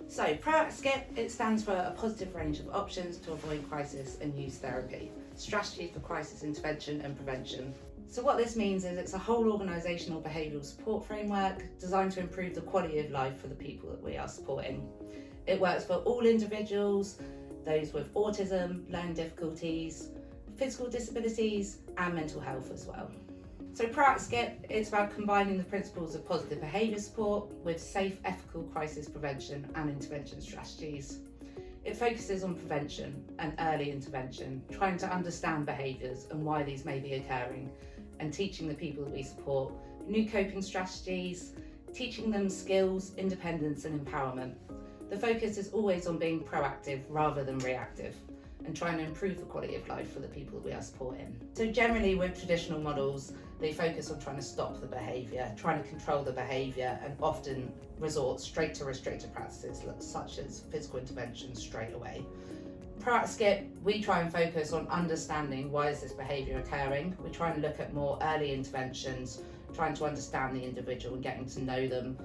So PROACT-SCIPr, it stands for a positive range of options to avoid crisis and use therapy, strategies for crisis intervention and prevention. So what this means is it's a whole organisational behavioural support framework designed to improve the quality of life for the people that we are supporting. It works for all individuals, those with autism, learning difficulties, physical disabilities and mental health as well. So PROACT-SCIPr, it's about combining the principles of positive behaviour support with safe, ethical crisis prevention and intervention strategies. It focuses on prevention and early intervention, trying to understand behaviours and why these may be occurring, and teaching the people that we support new coping strategies, teaching them skills, independence and empowerment. The focus is always on being proactive rather than reactive, and trying to improve the quality of life for the people that we are supporting. So generally with traditional models, they focus on trying to stop the behaviour, trying to control the behaviour, and often resort straight to restrictive practices such as physical intervention straight away. PROACT-SCIPr, we try and focus on understanding why is this behaviour occurring. We try and look at more early interventions, trying to understand the individual and getting to know them,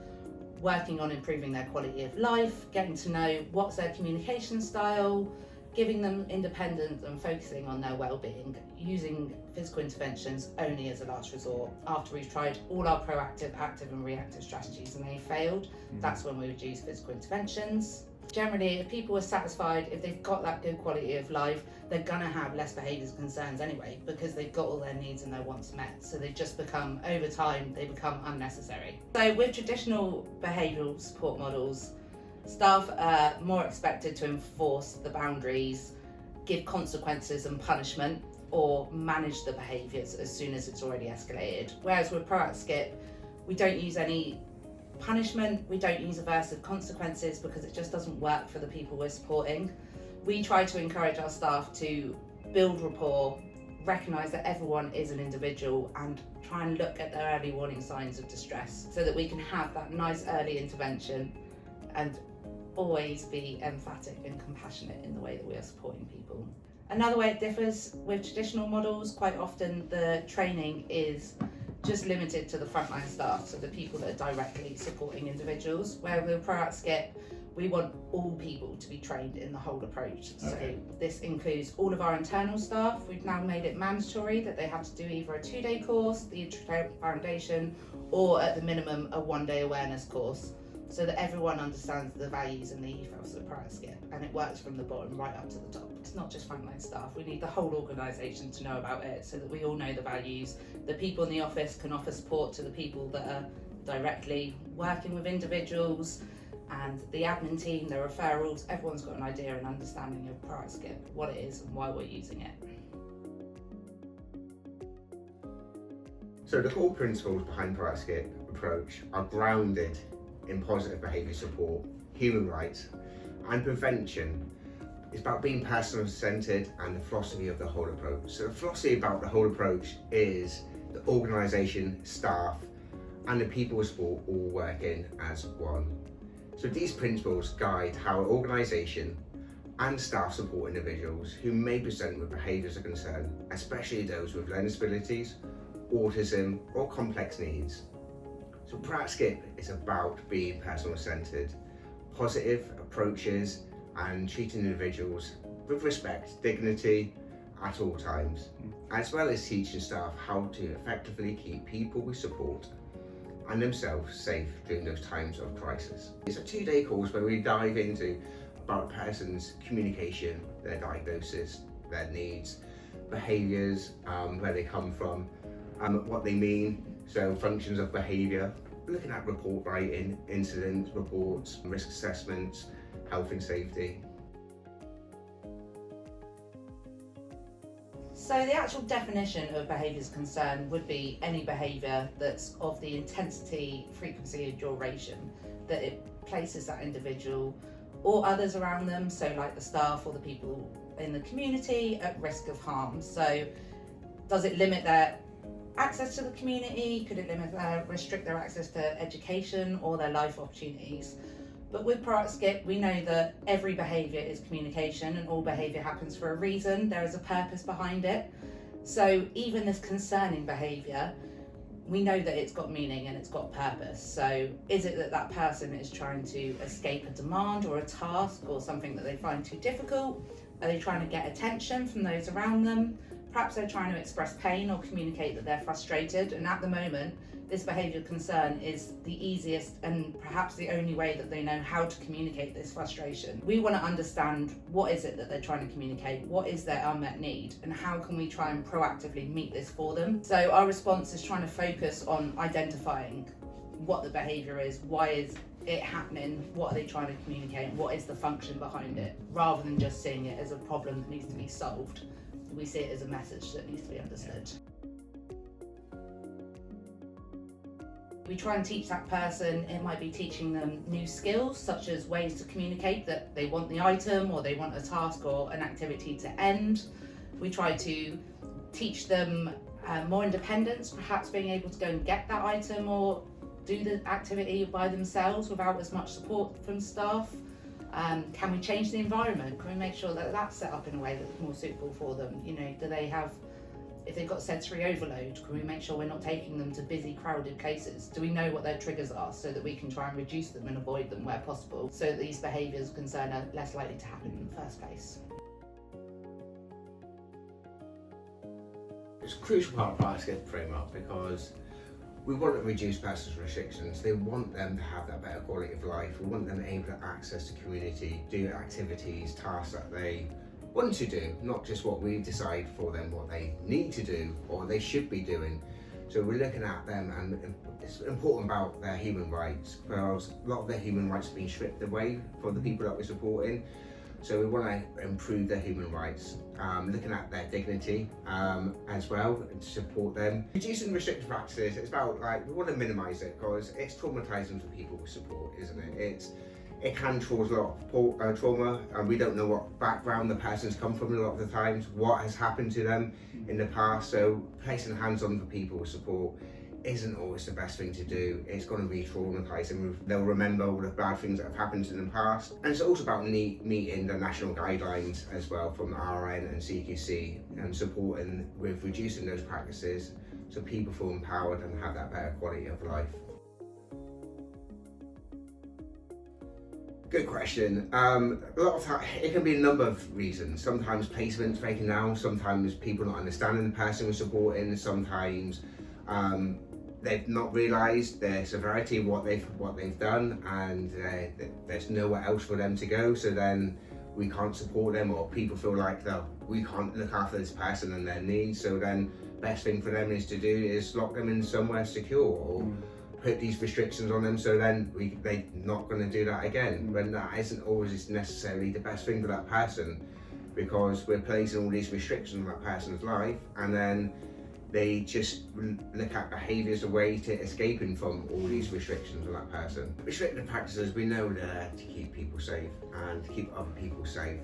working on improving their quality of life, getting to know what's their communication style, giving them independence and focusing on their well-being, using physical interventions only as a last resort. After we've tried all our proactive, active and reactive strategies and they failed, that's when we would use physical interventions. Generally, if people are satisfied, if they've got that good quality of life, they're gonna have less behaviours concerns anyway, because they've got all their needs and their wants met. So they just become, over time, they become unnecessary. So with traditional behavioural support models, staff are more expected to enforce the boundaries, give consequences and punishment, or manage the behaviours as soon as it's already escalated. Whereas with PROACT-SCIPr, we don't use any punishment, we don't use aversive consequences because it just doesn't work for the people we're supporting. We try to encourage our staff to build rapport, recognise that everyone is an individual and try and look at their early warning signs of distress so that we can have that nice early intervention and always be emphatic and compassionate in the way that we are supporting people. Another way it differs with traditional models, quite often the training is just limited to the frontline staff, so the people that are directly supporting individuals, where with PROACT-SCIPr, we want all people to be trained in the whole approach. Okay. So this includes all of our internal staff. We've now made it mandatory that they have to do either a 2-day course, the Intratrail Foundation, or at the minimum a 1-day awareness course, so that everyone understands the values and the ethos of PROACT-SCIPr, and it works from the bottom right up to the top. It's not just frontline staff, we need the whole organisation to know about it so that we all know the values. The people in the office can offer support to the people that are directly working with individuals, and the admin team, the referrals, everyone's got an idea and understanding of PROACT-SCIPr, what it is and why we're using it. So the core principles behind PROACT-SCIPr approach are grounded in positive behaviour support, human rights and prevention. It's about being person-centred and the philosophy of the whole approach. So the philosophy about the whole approach is the organisation, staff and the people we support all working as one. So these principles guide how an organisation and staff support individuals who may present with behaviours of concern, especially those with learning disabilities, autism or complex needs. So PROACT-SCIPr is about being personal-centred, positive approaches and treating individuals with respect, dignity at all times, as well as teaching staff how to effectively keep people we support and themselves safe during those times of crisis. It's a 2-day course where we dive into about a person's communication, their diagnosis, their needs, behaviours, where they come from, what they mean, so functions of behaviour, looking at report writing, incident reports, risk assessments, health and safety. So the actual definition of behaviours of concern would be any behaviour that's of the intensity, frequency and duration that it places that individual or others around them, so like the staff or the people in the community, at risk of harm. So does it limit their access to the community? Could it restrict their access to education or their life opportunities? But with PROACT-SCIPr, we know that every behaviour is communication and all behaviour happens for a reason. There is a purpose behind it. So even this concerning behaviour we know that it's got meaning and it's got purpose. So is it that that person is trying to escape a demand or a task or something that they find too difficult? Are they trying to get attention from those around them? Perhaps they're trying to express pain or communicate that they're frustrated, and at the moment this behavioural concern is the easiest and perhaps the only way that they know how to communicate this frustration. We want to understand what is it that they're trying to communicate, what is their unmet need, and how can we try and proactively meet this for them. So our response is trying to focus on identifying what the behaviour is, why is it happening, what are they trying to communicate, and what is the function behind it, rather than just seeing it as a problem that needs to be solved. We see it as a message that needs to be understood. We try and teach that person. It might be teaching them new skills, such as ways to communicate that they want the item or they want a task or an activity to end. We try to teach them more independence, perhaps being able to go and get that item or do the activity by themselves without as much support from staff. Can we change the environment? Can we make sure that that's set up in a way that's more suitable for them? You know, do they have, if they've got sensory overload, can we make sure we're not taking them to busy, crowded places? Do we know what their triggers are so that we can try and reduce them and avoid them where possible, so that these behaviours of concern are less likely to happen in the first place? It's a crucial part of the PROACT-SCIPr framework because we want to reduce persons' restrictions. They want them to have that better quality of life. We want them able to access the community, do activities, tasks that they want to do, not just what we decide for them, what they need to do or they should be doing. So we're looking at them, and it's important about their human rights, because a lot of their human rights are being stripped away for the people that we're supporting. So we want to improve their human rights, looking at their dignity as well, and support them. Reducing restrictive practices, it's about, like, we want to minimise it because it's traumatising for people with support, isn't it? It can cause a lot of trauma, and we don't know what background the person's come from a lot of the times, what has happened to them in the past. So placing hands on for people with support isn't always the best thing to do. It's going to re-traumatise them. They'll remember all the bad things that have happened in the past. And it's also about meeting the national guidelines as well from RN and CQC, and supporting with reducing those practices so people feel empowered and have that better quality of life. Good question. A lot of time, it can be a number of reasons. Sometimes placement's breaking down, sometimes people not understanding the person we're supporting, sometimes they've not realised the severity of what they've done, and there's nowhere else for them to go, so then we can't support them, or people feel like we can't look after this person and their needs, so then best thing for them is to do is lock them in somewhere secure, or put these restrictions on them, so then they're not going to do that again. When that isn't always necessarily the best thing for that person, because we're placing all these restrictions on that person's life, and then they just look at behaviour as a way to escaping from all these restrictions on that person. Restrictive practices, we know they're to keep people safe and to keep other people safe.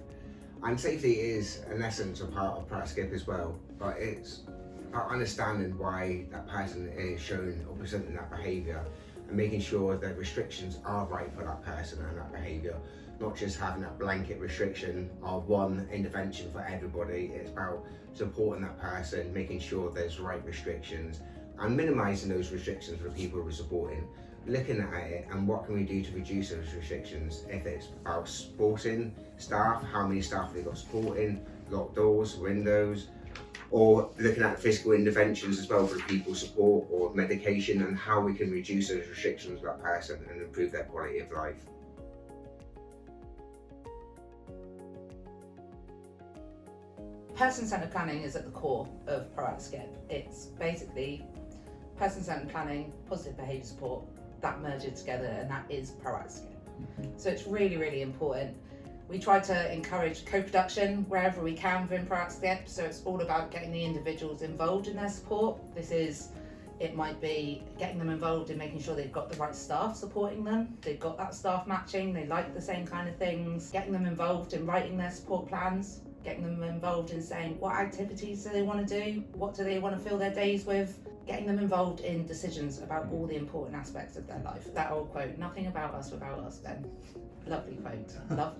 And safety is an essence of part of PROACT-SCIPr as well, but it's about understanding why that person is showing or presenting that behaviour, and making sure that restrictions are right for that person and that behaviour, not just having that blanket restriction of one intervention for everybody. It's about supporting that person, making sure there's right restrictions and minimising those restrictions for people we're supporting, looking at it and what can we do to reduce those restrictions. If it's about supporting staff, how many staff have they got supporting, locked doors, windows, or looking at physical interventions as well for people support, or medication, and how we can reduce those restrictions for that person and improve their quality of life. Person-centred planning is at the core of PROACT-SCIPr. It's basically person-centred planning, positive behaviour support, that merged together, and that is PROACT-SCIPr. So it's really, really important. We try to encourage co-production wherever we can within PROACT-SCIPr, so it's all about getting the individuals involved in their support. It might be getting them involved in making sure they've got the right staff supporting them, they've got that staff matching, they like the same kind of things, getting them involved in writing their support plans, getting them involved in saying what activities do they want to do, what do they want to fill their days with, getting them involved in decisions about all the important aspects of their life. That old quote, nothing about us without us, then. Lovely quote.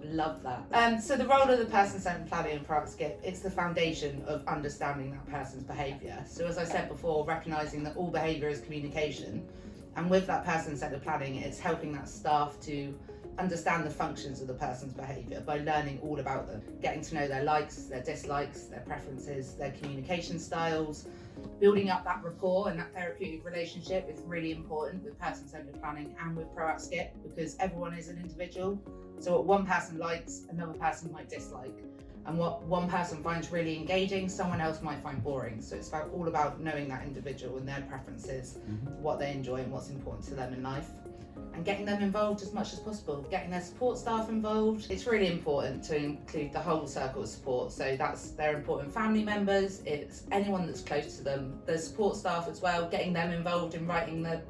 Love that. So the role of the person-centered planning in PROACT-SCIPr, it's the foundation of understanding that person's behaviour. So as I said before, recognising that all behaviour is communication, and with that person-centered planning, it's helping that staff to understand the functions of the person's behaviour by learning all about them, getting to know their likes, their dislikes, their preferences, their communication styles. Building up that rapport and that therapeutic relationship is really important with person-centered planning and with PROACT-SCIPr, because everyone is an individual. So what one person likes, another person might dislike. And what one person finds really engaging, someone else might find boring. So it's all about knowing that individual and their preferences, what they enjoy and what's important to them in life. And getting them involved as much as possible, getting their support staff involved. It's really important to include the whole circle of support. So that's their important family members, it's anyone that's close to them, the support staff as well, getting them involved in writing the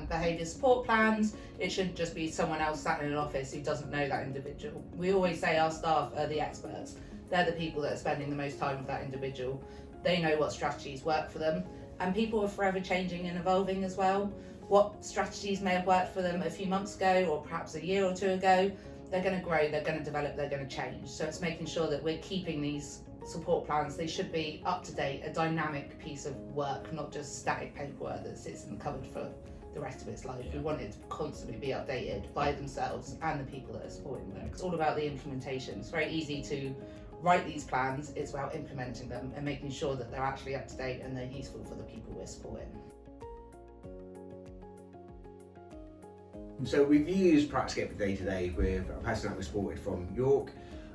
behaviour support plans. It shouldn't just be someone else sat in an office who doesn't know that individual. We always say our staff are the experts. They're the people that are spending the most time with that individual. They know what strategies work for them. And people are forever changing and evolving as well. What strategies may have worked for them a few months ago or perhaps a year or two ago, they're going to grow, they're going to develop, they're going to change. So it's making sure that we're keeping these support plans. They should be up to date, a dynamic piece of work, not just static paperwork that sits in the cupboard for the rest of its life. We want it to constantly be updated by themselves and the people that are supporting them. It's all about the implementation. It's very easy to write these plans, it's about implementing them and making sure that they're actually up to date and they're useful for the people we're supporting. So we've used PROACT-SCIPr day to day with a person that was supported from York.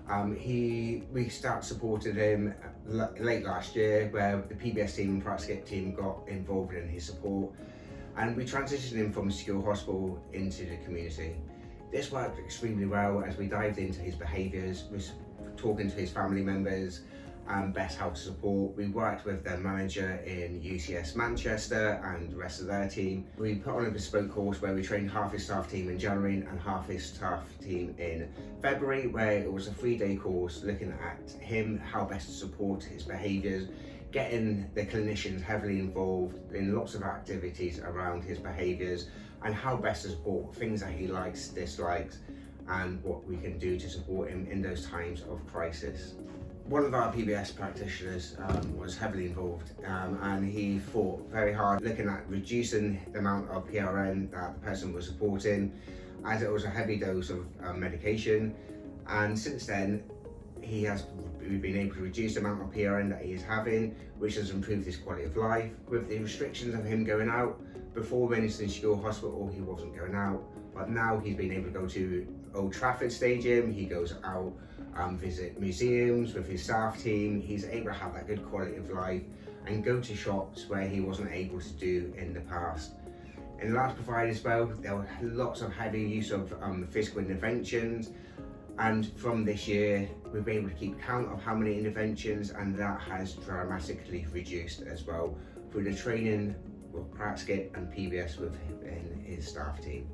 We started supporting him late last year, where the PBS team and PROACT-SCIPr team got involved in his support, and we transitioned him from secure hospital into the community. This worked extremely well as we dived into his behaviours, talking to his family members and best how to support. We worked with their manager in UCS Manchester and the rest of their team. We put on a bespoke course where we trained half his staff team in January and half his staff team in February, where it was a 3-day course looking at him, how best to support his behaviours, getting the clinicians heavily involved in lots of activities around his behaviours and how best to support things that he likes, dislikes, and what we can do to support him in those times of crisis. One of our PBS practitioners was heavily involved and he fought very hard looking at reducing the amount of PRN that the person was supporting, as it was a heavy dose of medication. And since then, we've been able to reduce the amount of PRN that he is having, which has improved his quality of life. With the restrictions of him going out, before when he was in secure hospital, he wasn't going out, but now he's been able to go to Old Trafford Stadium, he goes out, visit museums with his staff team. He's able to have that good quality of life and go to shops where he wasn't able to do in the past. In the last provider as well, there were lots of heavy use of physical interventions, and from this year we've been able to keep count of how many interventions, and that has dramatically reduced as well through the training with PROACT-SCIPr and PBS within his staff team.